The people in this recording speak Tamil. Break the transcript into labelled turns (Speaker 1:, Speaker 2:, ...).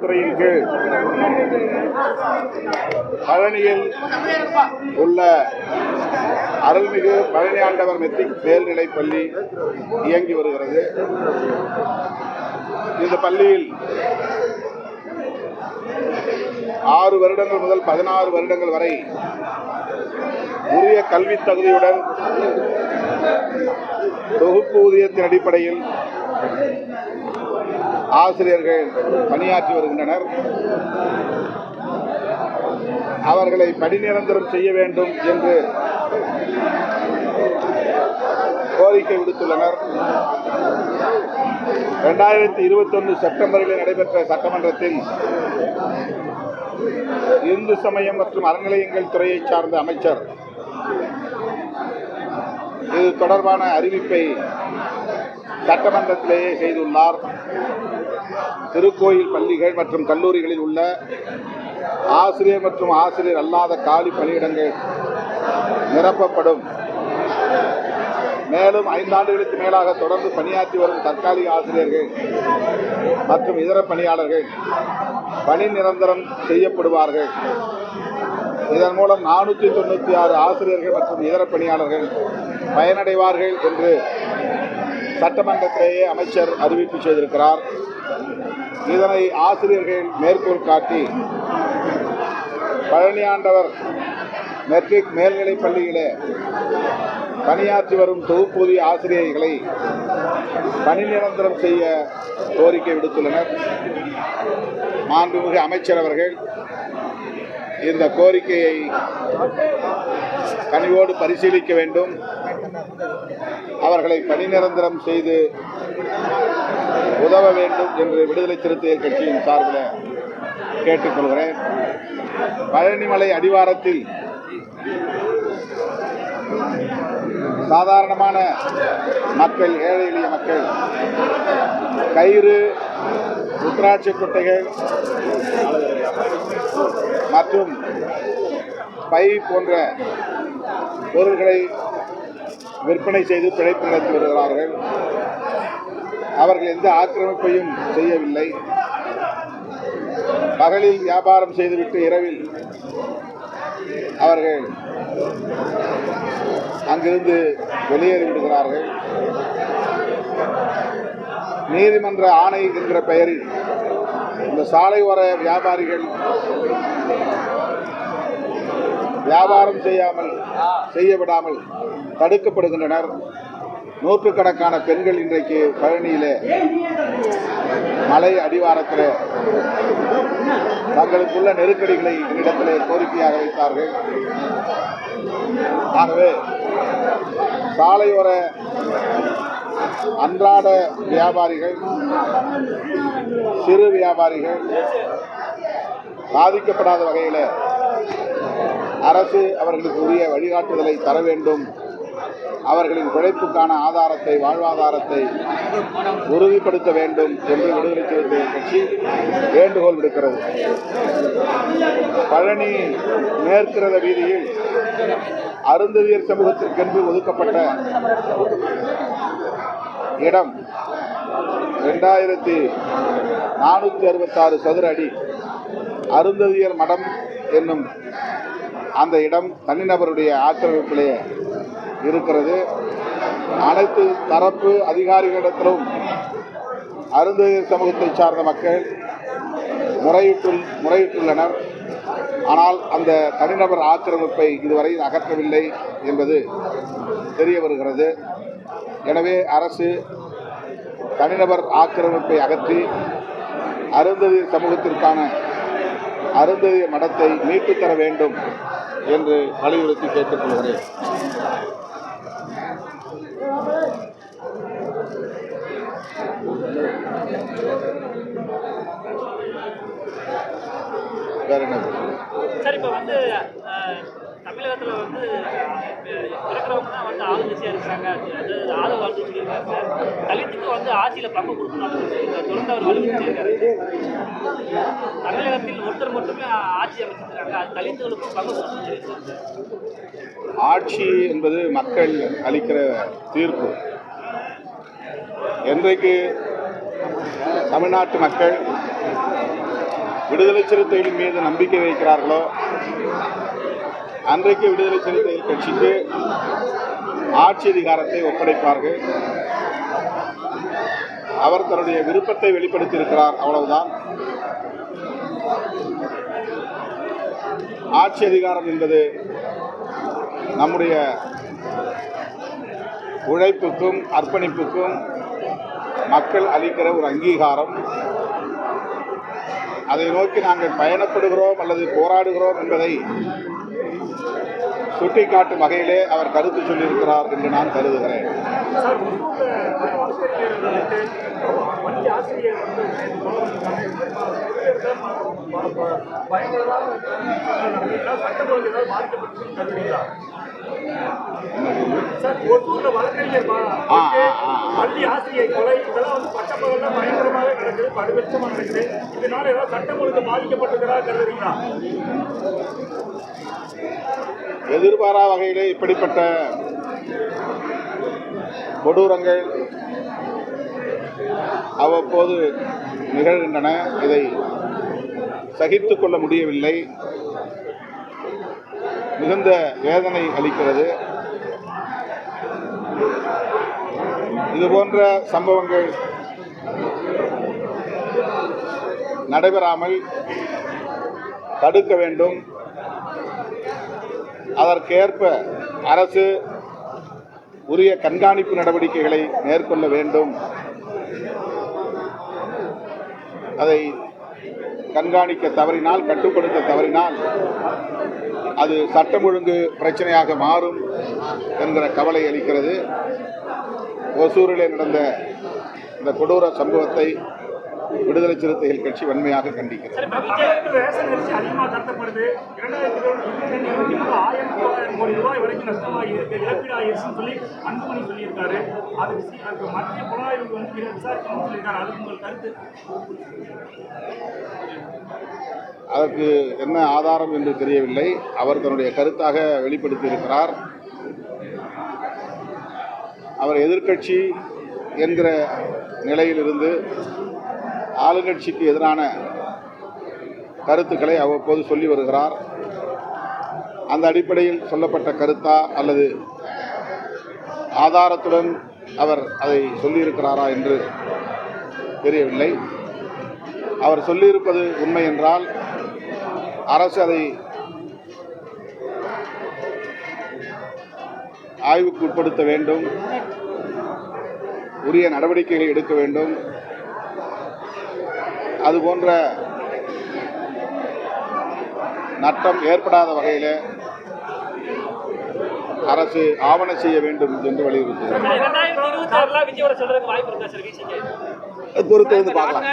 Speaker 1: அறநிலையத்துறையின் கீழ் பழனியில் உள்ள அருள்மிகு பழனி ஆண்டவர் மெட்ரிக் மேல்நிலைப் பள்ளி இயங்கி வருகிறது. இந்த பள்ளியில் 6 வருடங்கள் முதல் 16 வருடங்கள் வரை உரிய கல்வி தகுதியுடன் தொகுப்பு ஊதியத்தின் அடிப்படையில் ஆசிரியர்கள் பணியாற்றி வருகின்றனர். அவர்களை பணி நிரந்தரம் செய்ய வேண்டும் என்று கோரிக்கை விடுத்துள்ளனர். 2021 செப்டம்பரில் நடைபெற்ற சட்டமன்றத்தில் இந்து சமயம் மற்றும் அறநிலையங்கள் துறையை சார்ந்த அமைச்சர் இது தொடர்பான அறிவிப்பை சட்டமன்றத்திலேயே செய்துள்ளார். திருக்கோயில் பள்ளிகள் மற்றும் கல்லூரிகளில் உள்ள ஆசிரியர் மற்றும் ஆசிரியர் அல்லாத காலி பணியிடங்கள் நிரப்பப்படும். மேலும் 5 ஆண்டுகளுக்கு மேலாக தொடர்ந்து பணியாற்றி வரும் தற்காலிக ஆசிரியர்கள் மற்றும் இதர பணியாளர்கள் பணி நிரந்தரம் செய்யப்படுவார்கள். இதன் மூலம் 496 ஆசிரியர்கள் மற்றும் இதர பணியாளர்கள் பயனடைவார்கள் என்று சட்டமன்றத்திலேயே அமைச்சர் அறிவிப்பு செய்திருக்கிறார். இதனை ஆசிரியர்கள் மேற்கோள் காட்டி பழனி ஆண்டவர் மெட்ரிக் மேல்நிலைப் பள்ளியிலே பணியாற்றி வரும் தொகுப்பூதிய ஆசிரியர்களை பணி நிரந்தரம் செய்ய கோரிக்கை விடுத்துள்ளனர். மாண்புமிகு அமைச்சர் அவர்கள் இந்த கோரிக்கையை கனிவோடு பரிசீலிக்க வேண்டும். அவர்களை பணி நிரந்தரம் செய்து உதவ வேண்டும் என்று விடுதலை சிறுத்தைகள் கட்சியின் சார்பில் கேட்டுக்கொள்கிறேன். பழனிமலை அடிவாரத்தில் சாதாரணமான மக்கள், ஏழை எளிய மக்கள் கயிறு, ருத்ராட்ச கொட்டைகள் மற்றும் பை போன்ற பொருள்களை விற்பனை செய்து பிழைப்பு நடத்தி வருகிறார்கள். அவர்கள் எந்த ஆக்கிரமிப்பையும் செய்யவில்லை. பகலில் வியாபாரம் செய்துவிட்டு இரவில் அவர்கள் அங்கிருந்து வெளியேறி விடுகிறார்கள். நீதிமன்ற ஆணை என்கிற பெயரில் இந்த சாலை ஓர வியாபாரிகள் வியாபாரம் செய்ய விடாமல் தடுக்கப்படுகின்றனர். நூற்றுக்கணக்கான பெண்கள் இன்றைக்கு பழனியிலே மலை அடிவாரத்தில் தங்களுக்குள்ள நெருக்கடிகளை என்னிடத்திலே கோரிக்கையாக வைத்தார்கள். ஆகவே சாலையோர அன்றாட வியாபாரிகள், சிறு வியாபாரிகள் பாதிக்கப்படாத வகையில் அரசு அவர்களுக்கு உரிய வழிகாட்டுதலை தர வேண்டும். அவர்களின் பிழைப்புக்கான ஆதாரத்தை, வாழ்வாதாரத்தை உறுதிப்படுத்த வேண்டும் என்று விடுதலை சிறுத்தைகள் கட்சி வேண்டுகோள் விடுக்கிறது. பழனி மேற்கிரத வீதியில் அருந்ததியர் சமூகத்திற்கென்று ஒதுக்கப்பட்ட இடம் 2466 சதுர அடி அருந்ததியர் மடம் என்னும் அந்த இடம் தனிநபருடைய ஆக்கிரமிப்பிலே இருக்கிறது. அனைத்து தரப்பு அதிகாரிகளிடத்திலும் அருந்ததியர் சமூகத்தை சார்ந்த மக்கள் முறையிட்டுள்ளனர். ஆனால் அந்த தனிநபர் ஆக்கிரமிப்பை இதுவரை அகற்றவில்லை என்பது தெரிய வருகிறது. எனவே அரசு தனிநபர் ஆக்கிரமிப்பை அகற்றி அருந்ததியர் சமூகத்திற்கான அருந்ததியர் மடத்தை மீட்டுத் தர வேண்டும் என்று வலியுறுத்தி கேட்டுக்கொள்கிறேன்.
Speaker 2: சார், இப்போ வந்து தமிழகத்தில் வந்து இருக்கிறவங்க தான் வந்து ஆளுங்கட்சியாக இருக்கிறாங்க, அது ஆதரவு வாழ்த்து சொல்லியிருக்காங்க சார். தலித்துக்கு வந்து ஆட்சியில் பங்கு கொடுக்கணும் தொடர்ந்து அவர் வலியுறுத்தியிருக்காரு. தமிழகத்தில் ஒருத்தர் மட்டுமே ஆட்சி அமைச்சிருக்காங்க, அது தலித்துகளுக்கும் பங்கு கொடுக்கணும்னு சொல்லியிருக்காங்க.
Speaker 1: ஆட்சி என்பது மக்கள் அளிக்கிற தீர்ப்பு. என்றைக்கு தமிழ்நாட்டு மக்கள் விடுதலை சிறுத்தைகளின் மீது நம்பிக்கை வைக்கிறார்களோ அன்றைக்கு விடுதலை சிறுத்தைகள் கட்சிக்கு ஆட்சி அதிகாரத்தை ஒப்படைப்பார்கள். அவர் தன்னுடைய விருப்பத்தை வெளிப்படுத்தியிருக்கிறார், அவ்வளவுதான். ஆட்சி அதிகாரம் என்பது நம்முடைய உழைப்புக்கும் அர்ப்பணிப்புக்கும் மக்கள் அளிக்கிற ஒரு அங்கீகாரம். அதை நோக்கி நாங்கள் பயணப்படுகிறோம் அல்லது போராடுகிறோம் என்பதை சுட்டிக்காட்டும் வகையிலே அவர் கருத்து சொல்லியிருக்கிறார் என்று நான் கருதுகிறேன்.
Speaker 3: பள்ளி ஆசிரியர் கொலை இதெல்லாம் வந்து பட்டப்பகல்ல பயங்கரமாக நடக்குது, படுவெச்சமாக நடக்குது. இதனால ஏதாவது சட்டம் ஒழுங்கு பாதிக்கப்பட்டிருக்கிறதா கருதுறீங்களா?
Speaker 1: எதிர்பாரா வகையிலே இப்படிப்பட்ட கொடூரங்கள் அவ்வப்போது நிகழ்கின்றன. இதை சகித்துக் கொள்ள முடியவில்லை. மிகுந்த வேதனை அளிக்கிறது. இதுபோன்ற சம்பவங்கள் நடைபெறாமல் தடுக்க வேண்டும். அதற்கேற்ப அரசு உரிய கண்காணிப்பு நடவடிக்கைகளை மேற்கொள்ள வேண்டும். அதை கண்காணிக்க தவறினால், கட்டுப்படுத்த தவறினால் அது சட்டம் ஒழுங்கு பிரச்சனையாக மாறும் என்கிற கவலை அளிக்கிறது. ஒசூரிலே நடந்த இந்த கொடூர சம்பவத்தை விடுதலை சிறுத்தைகள் கட்சி வன்மையாக கண்டிக்கிறது.
Speaker 3: ரேஷன் அரிசி அதிகமாக கடத்தப்படுது. 2022 1000 கோடி ரூபாய் வரைக்கும் நஷ்டமாகி இருக்கு, இழப்பீடு ஆகிருச்சுன்னு சொல்லி அன்புமணி சொல்லியிருக்காரு. அதுக்கு மத்திய புலனாய்வு வந்து விசாரிக்கணும்னு சொல்லியிருக்காரு. அதுக்கு உங்கள் கருத்து?
Speaker 1: அதற்கு என்ன ஆதாரம் என்று தெரியவில்லை. அவர் தன்னுடைய கருத்தாக வெளிப்படுத்தியிருக்கிறார். அவர் எதிர்க்கட்சி என்கிற நிலையிலிருந்து ஆளுங்கட்சிக்கு எதிரான கருத்துக்களை அவ்வப்போது சொல்லி வருகிறார். அந்த அடிப்படையில் சொல்லப்பட்ட கருத்தா அல்லது ஆதாரத்துடன் அவர் அதை சொல்லியிருக்கிறாரா என்று தெரியவில்லை. அவர் சொல்லியிருப்பது உண்மை என்றால் அரசு அதை ஆய்வுக்கு உட்படுத்த வேண்டும், உரிய நடவடிக்கைகளை எடுக்க வேண்டும். அதுபோன்ற நட்டம் ஏற்படாத வகையில் அரசு ஆவண செய்ய வேண்டும் என்று வலியுறுத்துகிறார்.
Speaker 2: 2026 விஜயோட சொல்றதுக்கு வாய்ப்பு இருக்கா சார்?
Speaker 1: பொறுத்து வந்து பார்க்கலாம்.